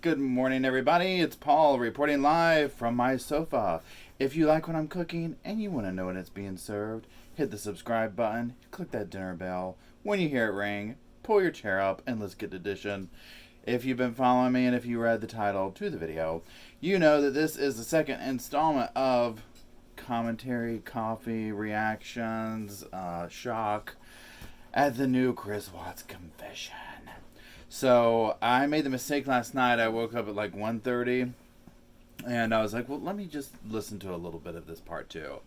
Good morning, everybody. It's Paul reporting live from my sofa. If you like what I'm cooking and you want to know when it's being served, hit the subscribe button, click that dinner bell. When you hear it ring, pull your chair up and let's get to dishing. If you've been following me and if you read the title to the video, you know that this is the second installment of commentary, coffee, reactions, shock at the new Chris Watts confession. So I made the mistake last night. I woke up at like 1:30 and I was like, well, let me just listen to a little bit of this part too.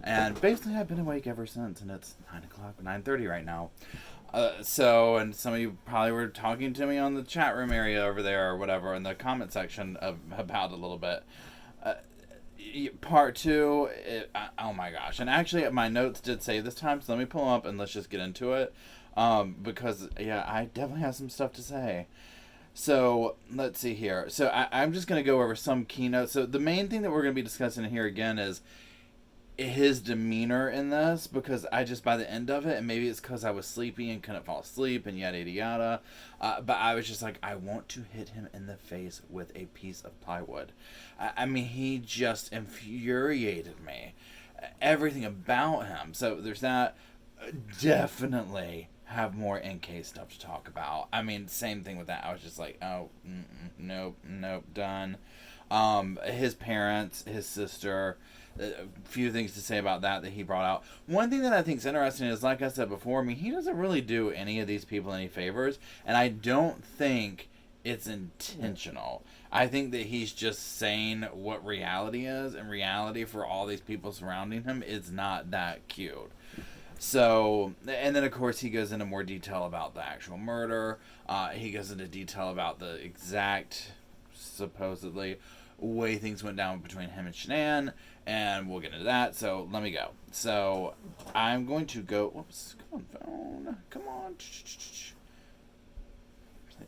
And basically I've been awake ever since, and it's 9 o'clock, 9:30 right now. And some of you probably were talking to me on the chat room area over there or whatever in the comment section about a little bit. Part two, oh my gosh. And actually my notes did save this time, so let me pull them up and let's just get into it. Because, yeah, I definitely have some stuff to say. So, let's see here. So, I'm just going to go over some keynotes. So, the main thing that we're going to be discussing here again is his demeanor in this, because I just, by the end of it, and maybe it's because I was sleepy and couldn't fall asleep and yada yada yada, but I was just like, I want to hit him in the face with a piece of plywood. I mean, he just infuriated me. Everything about him. So, there's that. Definitely have more NK stuff to talk about. I mean, same thing with that. I was just like, oh, nope, done. His parents, his sister, a few things to say about that he brought out. One thing that I think is interesting is, like I said before, I mean, he doesn't really do any of these people any favors, and I don't think it's intentional. I think that he's just saying what reality is, and reality for all these people surrounding him is not that cute. So, and then of course he goes into more detail about the actual murder. He goes into detail about the exact, supposedly, way things went down between him and Shanann, and we'll get into that. So, let me go. So, I'm going to go, whoops, come on phone, come on.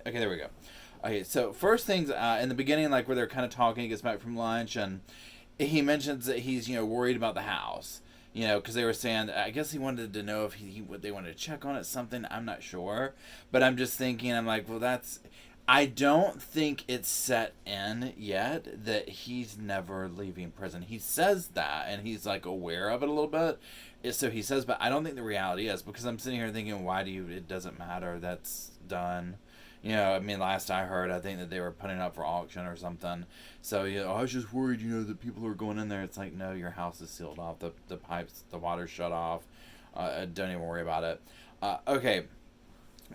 Okay, there we go. Okay, so first things, in the beginning, like where they're kind of talking, he gets back from lunch, and he mentions that he's, worried about the house. Because they were saying, I guess he wanted to know if they wanted to check on it, something, I'm not sure. But I'm just thinking, I'm like, well, I don't think it's set in yet that he's never leaving prison. He says that, and he's, like, aware of it a little bit. So he says, but I don't think the reality is, because I'm sitting here thinking, it doesn't matter, that's done. I mean, last I heard, I think that they were putting it up for auction or something. So, I was just worried, that people are going in there. It's like, no, your house is sealed off. The pipes, the water's shut off. Don't even worry about it. Okay,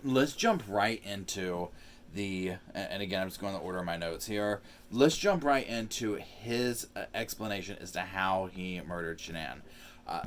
let's jump right into and again, I'm just going in the order of my notes here. Let's jump right into his explanation as to how he murdered Shanann.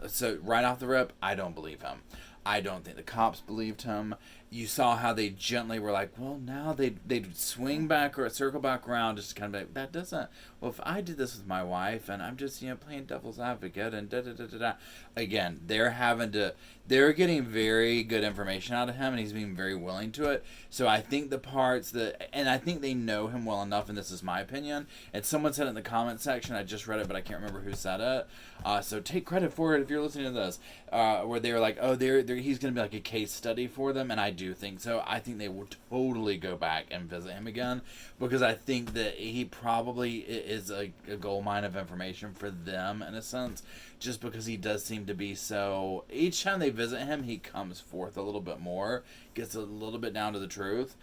So, right off the rip, I don't believe him. I don't think the cops believed him. You saw how they gently were like, well, now they'd swing back or circle back around just to kind of be like, that doesn't, well, if I did this with my wife and I'm just, playing devil's advocate and da-da-da-da-da. Again, they're getting very good information out of him, and he's being very willing to it. So I think the parts and I think they know him well enough, and this is my opinion, and someone said it in the comment section, I just read it, but I can't remember who said it, so take credit for it if you're listening to this, where they were like, oh, he's going to be like a case study for them, and I do think so. I think they will totally go back and visit him again, because I think that he probably is a gold mine of information for them, in a sense, just because he does seem to be so, each time they visit him, he comes forth a little bit more, gets a little bit down to the truth,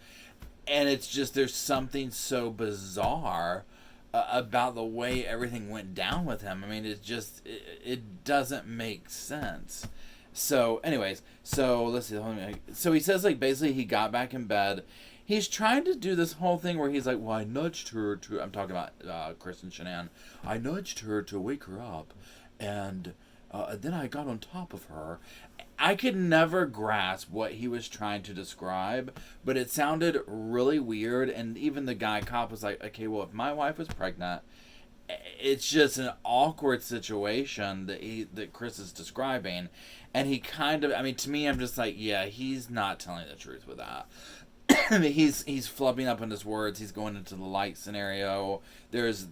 and it's just, there's something so bizarre about the way everything went down with him. I mean, it doesn't make sense. So, anyways, let's see. So he says, like, basically he got back in bed. He's trying to do this whole thing where he's like, well, I nudged her to, I'm talking about Chris and Shanann. I nudged her to wake her up, and then I got on top of her. I could never grasp what he was trying to describe, but it sounded really weird, and even the guy cop was like, okay, well, if my wife was pregnant, it's just an awkward situation that Chris is describing, and he kind of, I mean, to me, I'm just like, yeah, he's not telling the truth with that. I mean, he's flubbing up on his words. He's going into the light scenario. There's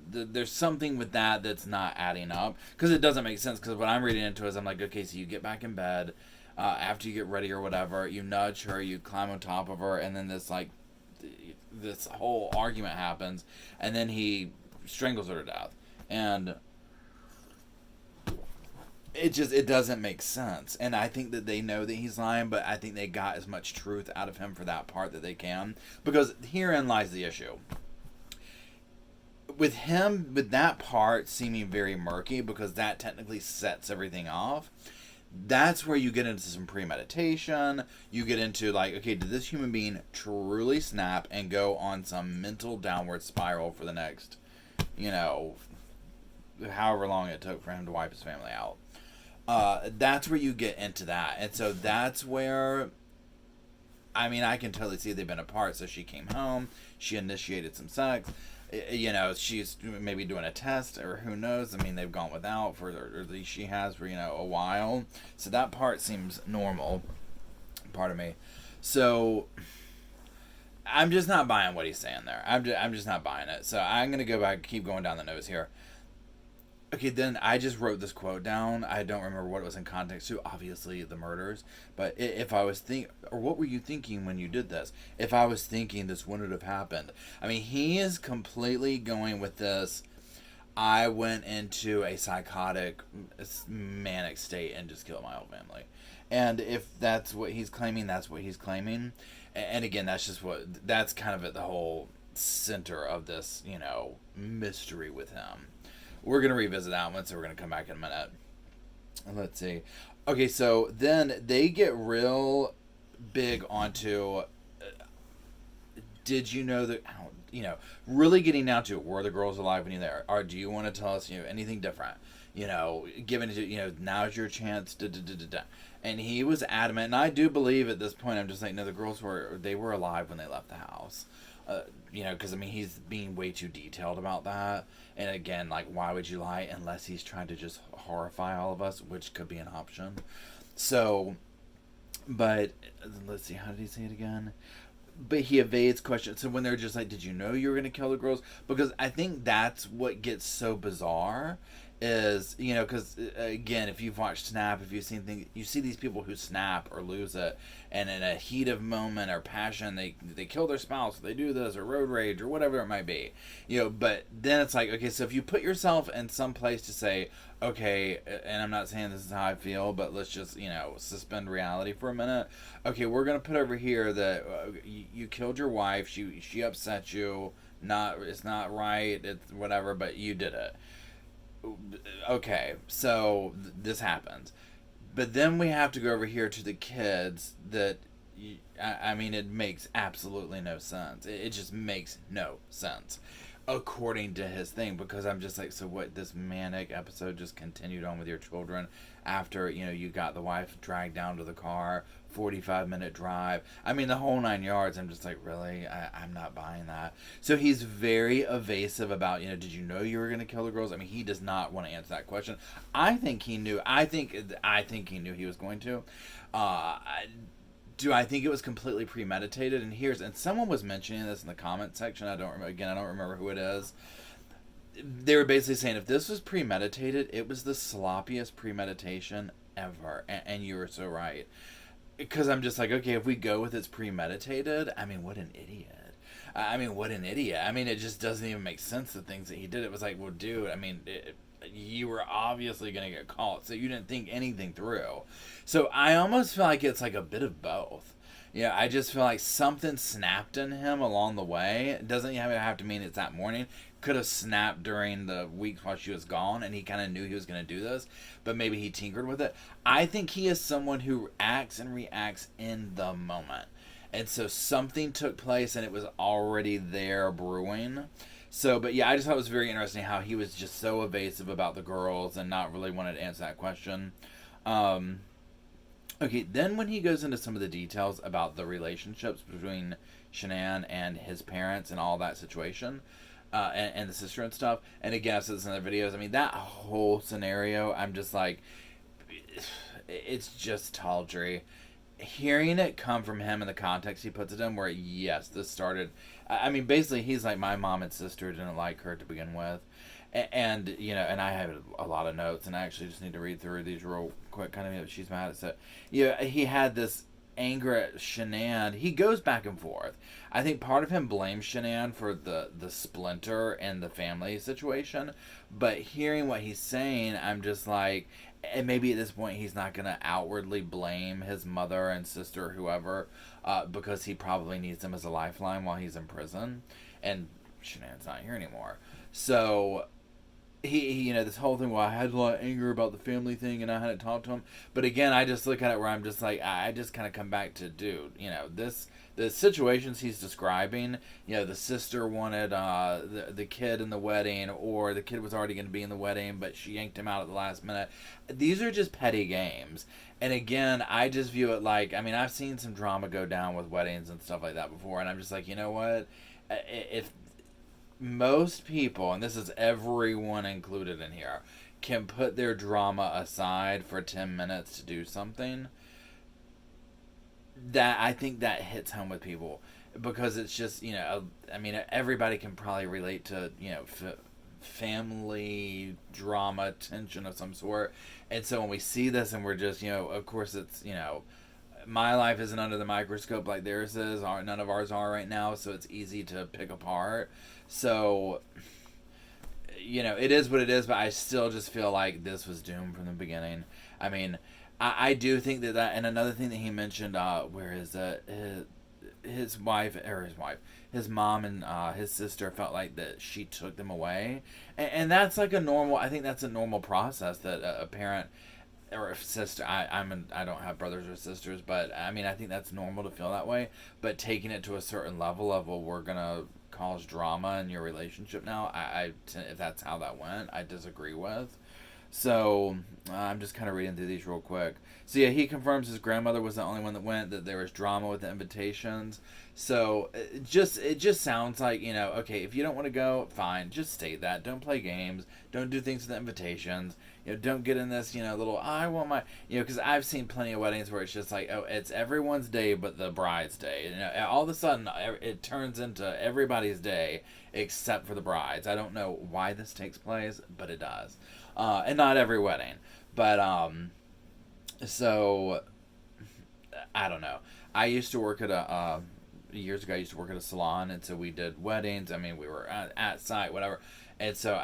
something with that that's not adding up, because it doesn't make sense. Because what I'm reading into is, I'm like, okay, so you get back in bed after you get ready or whatever, you nudge her, you climb on top of her, and then this like this whole argument happens, and then he strangles her to death, and it doesn't make sense. And I think that they know that he's lying, but I think they got as much truth out of him for that part that they can, because herein lies the issue. With him, with that part seeming very murky, because that technically sets everything off, that's where you get into some premeditation. You get into, like, okay, did this human being truly snap and go on some mental downward spiral for the next, however long it took for him to wipe his family out? That's where you get into that. And so that's where, I can totally see they've been apart. So she came home, she initiated some sex. She's maybe doing a test, or who knows. They've gone without or at least she has for, a while. So that part seems normal. Pardon me. So I'm just not buying what he's saying there. I'm just not buying it. So I'm going to go back, keep going down the nose here. Okay, then I just wrote this quote down. I don't remember what it was in context to. Obviously, the murders. But if I was or what were you thinking when you did this? If I was thinking this wouldn't have happened. He is completely going with this. I went into a psychotic, manic state and just killed my whole family. And if that's what he's claiming, that's what he's claiming. And again, that's kind of at the whole center of this, mystery with him. We're going to revisit that one, so we're going to come back in a minute. Let's see. Okay, so then they get real big onto, did you know that, really getting down to, were the girls alive when you were there? Or do you want to tell us, anything different? Given it, now's your chance. And he was adamant, and I do believe at this point, I'm just like, no, the girls were alive when they left the house. Because he's being way too detailed about that. And again, like, why would you lie unless he's trying to just horrify all of us, which could be an option. So, but let's see, how did he say it again? But he evades questions. So when they're just like, did you know you were going to kill the girls? Because I think that's what gets so bizarre is, because again, if you've watched Snap, if you've seen things, you see these people who snap or lose it, and in a heat of moment or passion, they kill their spouse, they do this, or road rage, or whatever it might be, but then it's like, okay, so if you put yourself in some place to say, okay, and I'm not saying this is how I feel, but let's just, suspend reality for a minute. Okay, we're going to put over here that you killed your wife, she upset you, it's not right, it's whatever, but you did it. Okay, so this happens. But then we have to go over here to the kids that, it makes absolutely no sense. It just makes no sense, according to his thing, because I'm just like, so what, this manic episode just continued on with your children after, you got the wife dragged down to the car, 45-minute drive. The whole 9 yards. I'm just like, really? I'm not buying that. So he's very evasive about, did you know you were going to kill the girls? He does not want to answer that question. I think he knew. I think he knew he was going to. Do I think it was completely premeditated? And someone was mentioning this in the comment section. I don't remember who it is. They were basically saying, if this was premeditated, it was the sloppiest premeditation ever. And you were so right. Because I'm just like, okay, if we go with it's premeditated, what an idiot. What an idiot. It just doesn't even make sense, the things that he did. It was like, well, dude, you were obviously going to get caught, so you didn't think anything through. So I almost feel like it's like a bit of both. I just feel like something snapped in him along the way. It doesn't have to mean it's that morning. Could have snapped during the weeks while she was gone, and he kind of knew he was going to do this, but maybe he tinkered with it. I think he is someone who acts and reacts in the moment. And so something took place, and it was already there brewing. So, but yeah, I just thought it was very interesting how he was just so evasive about the girls and not really wanted to answer that question. Okay, then when he goes into some of the details about the relationships between Shanann and his parents and all that situation, and the sister and stuff, and again, I've said this in other videos, that whole scenario, I'm just like, it's just tawdry. Hearing it come from him in the context he puts it in, where, yes, this started, basically, he's like, my mom and sister didn't like her to begin with. And and I have a lot of notes, and I actually just need to read through these real quick, kind of, she's mad at it. He had this anger at Shanann, he goes back and forth. I think part of him blames Shanann for the splinter and the family situation, but hearing what he's saying, I'm just like, and maybe at this point he's not going to outwardly blame his mother and sister, whoever, because he probably needs them as a lifeline while he's in prison, and Shanann's not here anymore. So he this whole thing, well, I had a lot of anger about the family thing and I hadn't talked to him. But again, I just look at it where I'm just like, I just kind of come back to, dude, the situations he's describing, the sister wanted the kid in the wedding, or the kid was already going to be in the wedding, but she yanked him out at the last minute. These are just petty games. And again, I just view it like, I've seen some drama go down with weddings and stuff like that before, and I'm just like, you know what? If most people, and this is everyone included in here, can put their drama aside for 10 minutes to do something, that I think that hits home with people, because it's just, everybody can probably relate to, family drama, tension of some sort. And so when we see this and we're just, of course it's, my life isn't under the microscope like theirs is. None of ours are right now, so it's easy to pick apart. So, it is what it is, but I still just feel like this was doomed from the beginning. I do think that, and another thing that he mentioned, where his his mom and his sister felt like that she took them away, and that's like I think that's a normal process that a parent or a sister, I don't have brothers or sisters, but I think that's normal to feel that way. But taking it to a certain level of, well, we're gonna cause drama in your relationship now, if that's how that went, I disagree with. So I'm just kind of reading through these real quick. So yeah, he confirms his grandmother was the only one that went, that there was drama with the invitations. So it just sounds like, okay, if you don't want to go, fine, just state that. Don't play games. Don't do things with the invitations. Don't get in this, little, I want my, because I've seen plenty of weddings where it's just like, oh, it's everyone's day but the bride's day. All of a sudden it turns into everybody's day except for the bride's. I don't know why this takes place, but it does. And not every wedding. But, so, I don't know. I used to work at years ago, I used to work at a salon, and so we did weddings. We were at site, whatever. And so,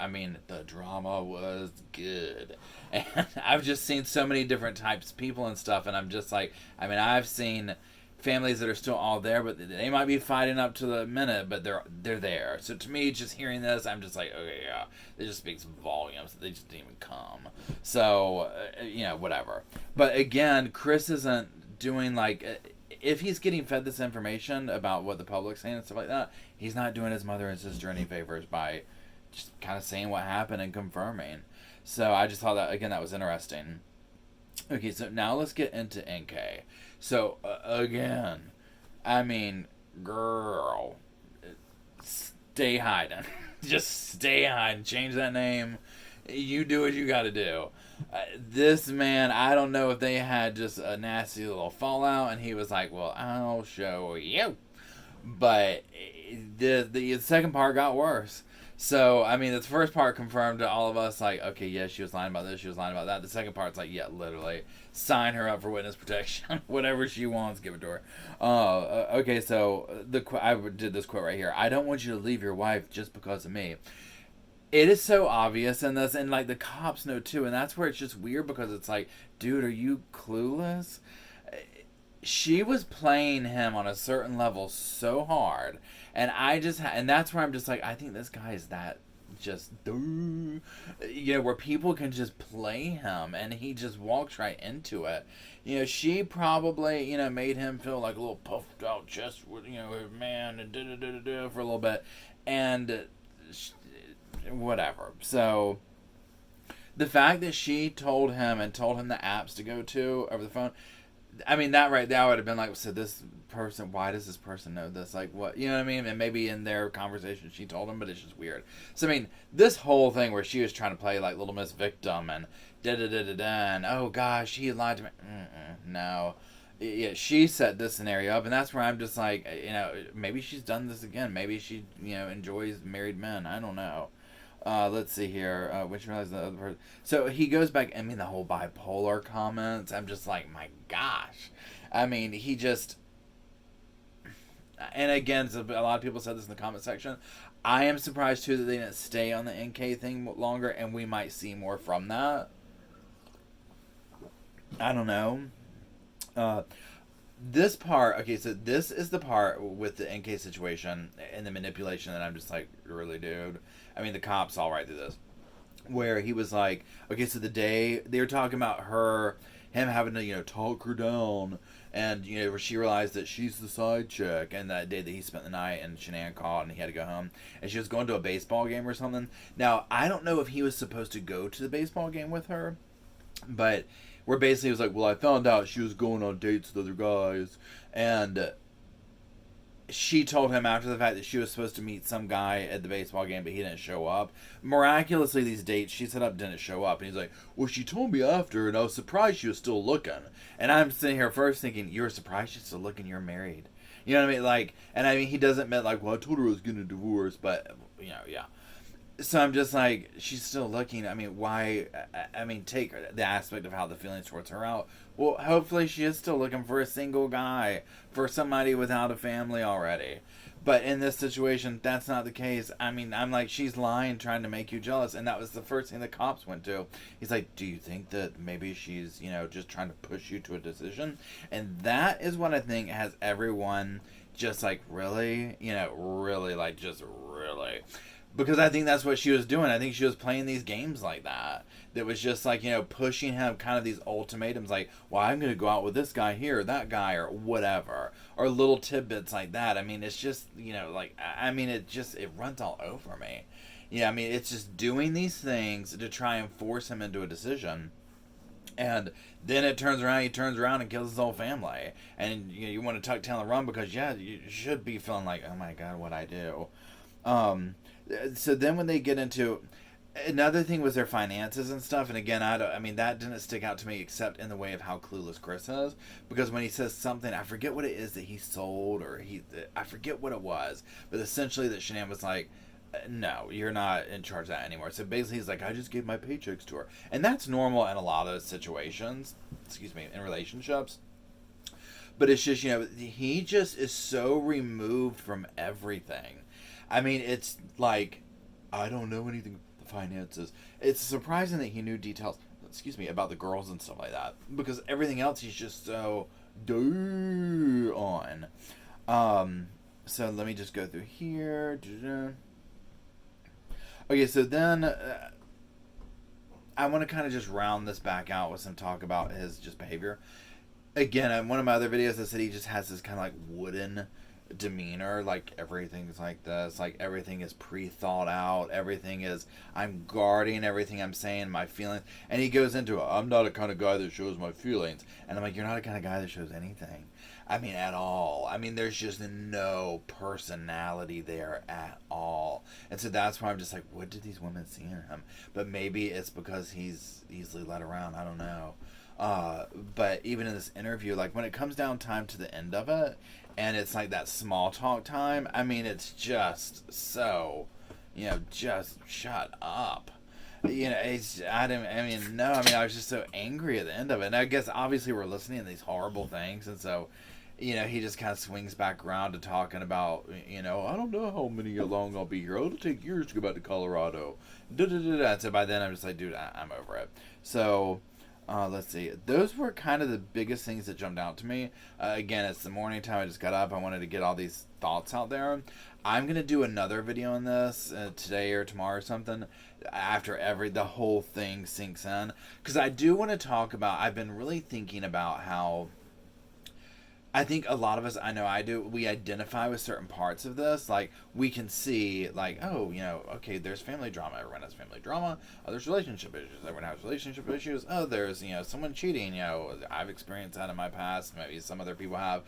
the drama was good. And I've just seen so many different types of people and stuff, and I'm just like, I've seen families that are still all there, but they might be fighting up to the minute, but they're there. So to me, just hearing this, I'm just like, okay, yeah, it just speaks volumes. They just didn't even come. So, whatever. But again, Chris isn't doing if he's getting fed this information about what the public's saying and stuff like that, he's not doing his mother and sister any favors by just kind of saying what happened and confirming. So I just thought that, again, that was interesting. Okay, so now let's get into NK. So, again, girl, stay hiding. Just stay hiding. Change that name. You do what you gotta do. This man, I don't know if they had just a nasty little fallout, and he was like, well, I'll show you. But the second part got worse. So, the first part confirmed to all of us, like, okay, yeah, she was lying about this, she was lying about that. The second part's like, yeah, literally, sign her up for witness protection. Whatever she wants, give it to her. Okay, so I did this quote right here. I don't want you to leave your wife just because of me. It is so obvious in this, and, the cops know, too, and that's where it's just weird, because it's like, dude, are you clueless? She was playing him on a certain level so hard, and and that's where I'm just like, I think this guy is that just, where people can just play him, and he just walks right into it. She probably, made him feel like a little puffed out chest with, man, and for a little bit, and whatever. So the fact that she told him the apps to go to over the phone, that right there would have been like, so this person, why does this person know this? Like, what? You know what I mean? And maybe in their conversation she told him, but it's just weird. So, this whole thing where she was trying to play like Little Miss Victim and da-da-da-da-da, and oh gosh, he lied to me. No. Yeah, she set this scenario up, and that's where I'm just like, maybe she's done this again. Maybe she, enjoys married men. I don't know. Let's see here. Which realized the other person. So he goes back. The whole bipolar comments. I'm just like, my gosh. I mean, he just, and again, so a lot of people said this in the comment section. I am surprised too that they didn't stay on the NK thing longer, and we might see more from that. I don't know. Uh, this part, okay, so this is the part with the NK situation and the manipulation that I'm just like, really, dude. I mean, the cops all right through this, where he was like, okay, so the day they were talking about him having to, talk her down, and, where she realized that she's the side chick, and that day that he spent the night and Shanann called and he had to go home, and she was going to a baseball game or something. Now, I don't know if he was supposed to go to the baseball game with her, but where basically he was like, well, I found out she was going on dates with other guys, and she told him after the fact that she was supposed to meet some guy at the baseball game, but he didn't show up. Miraculously, these dates she set up didn't show up. And he's like, well, she told me after, and I was surprised she was still looking. And I'm sitting here first thinking, you're surprised she's still looking, you're married. You know what I mean? Like, and I mean, he doesn't mean like, well, I told her I was getting a divorce, but, yeah. So I'm just like, she's still looking. I mean, why? I mean, take the aspect of how the feelings towards her out. Well, hopefully she is still looking for a single guy, for somebody without a family already. But in this situation, that's not the case. I mean, I'm like, she's lying, trying to make you jealous. And that was the first thing the cops went to. He's like, do you think that maybe she's, just trying to push you to a decision? And that is what I think has everyone just like, really? Really, like, just really. Because I think that's what she was doing. I think she was playing these games like that. That was just like, pushing him kind of these ultimatums like, well, I'm going to go out with this guy here, or that guy, or whatever. Or little tidbits like that. I mean, it's just, like, I mean, it runs all over me. Yeah, I mean, it's just doing these things to try and force him into a decision. And then he turns around and kills his whole family. And you want to tuck tail and run because, yeah, you should be feeling like, oh my God, what'd I do? So then when they get into another thing was their finances and stuff, and again, I mean that didn't stick out to me except in the way of how clueless Chris is, because when he says something, I forget what it is that he sold, or I forget what it was, but essentially that Shanann was like, no, you're not in charge of that anymore. So basically he's like, I just gave my paychecks to her, and that's normal in a lot of situations, in relationships. But it's just, he just is so removed from everything. I mean, it's like, I don't know anything about the finances. It's surprising that he knew details, about the girls and stuff like that. Because everything else he's just so on. So let me just go through here. Okay, so then I want to kind of just round this back out with some talk about his just behavior. Again, in one of my other videos, I said he just has this kind of like wooden demeanor, like everything's like this, like everything is pre-thought out, everything is, I'm guarding everything I'm saying, my feelings, and he goes into I'm not a kind of guy that shows my feelings, and I'm like, you're not a kind of guy that shows anything, I mean, at all. I mean, there's just no personality there at all, and so that's why I'm just like, what did these women see in him? But maybe it's because he's easily led around, I don't know. But even in this interview, like when it comes down time to the end of it, and it's like that small talk time, I mean, it's just so, just shut up. I was just so angry at the end of it. And I guess obviously we're listening to these horrible things, and so, he just kind of swings back around to talking about, I don't know how long I'll be here. It'll take years to go back to Colorado. So by then I'm just like, dude, I'm over it. So let's see. Those were kind of the biggest things that jumped out to me. Again, it's the morning time. I just got up. I wanted to get all these thoughts out there. I'm going to do another video on this today or tomorrow or something after the whole thing sinks in. Because I do want to talk about, I've been really thinking about how I think a lot of us, I know I do, we identify with certain parts of this. Like, we can see, like, oh, okay, there's family drama. Everyone has family drama. Oh, there's relationship issues. Everyone has relationship issues. Oh, there's, someone cheating. I've experienced that in my past. Maybe some other people have.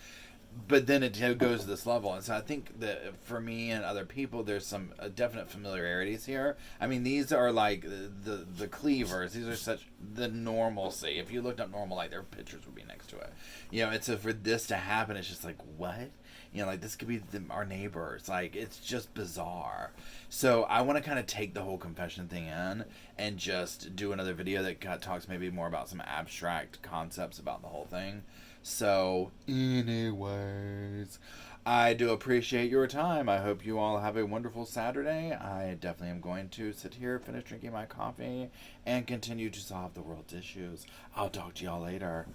But then it goes to this level. And so I think that for me and other people, there's some definite familiarities here. I mean, these are like the cleavers. These are such the normalcy. If you looked up normal, like their pictures would be next to it. And so for this to happen, it's just like, what? Like this could be our neighbors. Like, it's just bizarre. So I want to kind of take the whole confession thing in and just do another video that talks maybe more about some abstract concepts about the whole thing. So, anyways, I do appreciate your time. I hope you all have a wonderful Saturday. I definitely am going to sit here, finish drinking my coffee, and continue to solve the world's issues. I'll talk to y'all later.